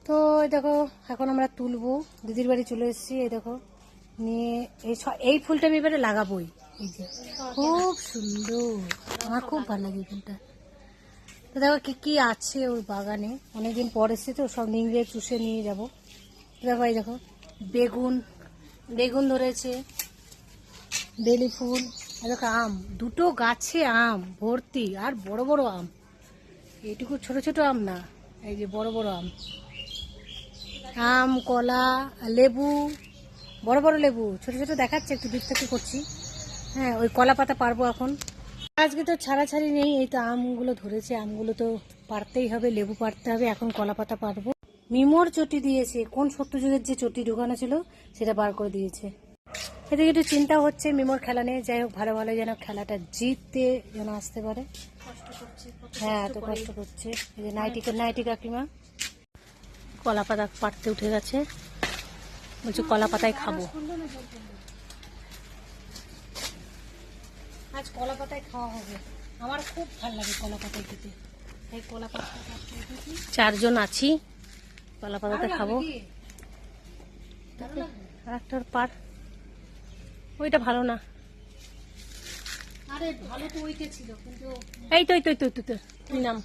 তো এই দেখো এখন আমরা তুলবো, দিদির বাড়ি চলে এসেছি। এই দেখো নিয়ে এই ফুলটা আমি এবারে লাগাবোই। এই যে খুব সুন্দর, আমার খুব ভালো লাগে এই ফুলটা। তো দেখো কি কি আছে ওর বাগানে, অনেকদিন পর এসেছি তো, সব নিংড়ে চুষে নিয়ে যাবো। দেখো এই দেখো বেগুন, বেগুন ধরেছে, বেলি ফুল, দেখো আম, দুটো গাছে আম ভর্তি, আর বড় বড় আম, এইটুকু ছোট ছোট আম না, এই যে বড় বড় আম, আম, কলা, লেবু, বড় বড় লেবু, ছোট ছোট দেখাচ্ছে, একটু দূর থেকে করছি। হ্যাঁ, ওই কলা পাতা পারবো এখন। আজকে তো ছাড়াছাড়ি নেই, এই তো আমগুলো ধরেছে, আমগুলো তো পারতেই হবে, লেবু পারতে হবে, এখন কলা পাতা পারবো। মিমোর চটি দিয়েছে, কোন সত্যযুগের যে চটি ঢুকানো ছিল সেটা বার করে দিয়েছে। এদিকে একটু চিন্তা হচ্ছে মিমোর খেলা নেই, যাই হোক ভালো ভালো যেন খেলাটা জিততে যেন আসতে পারে। হ্যাঁ, এত কষ্ট করছে। এই যে নাইটি কাকিমা কলা পাতা পাড়তে উঠে গেছে, বলছে কলা পাতায় খাবো, আজ কলা পাতায় খাওয়া হবে। আমার খুব ভালো লাগে কলা পাতায় খেতে, তাই কলা পাতা চারজন আছি, কলা পাতাতে খাবো। আরেকটার পার, ওইটা ভালো না। আরে ভালো তো ওইটা ছিল, কিন্তু এই তো তুই নাম।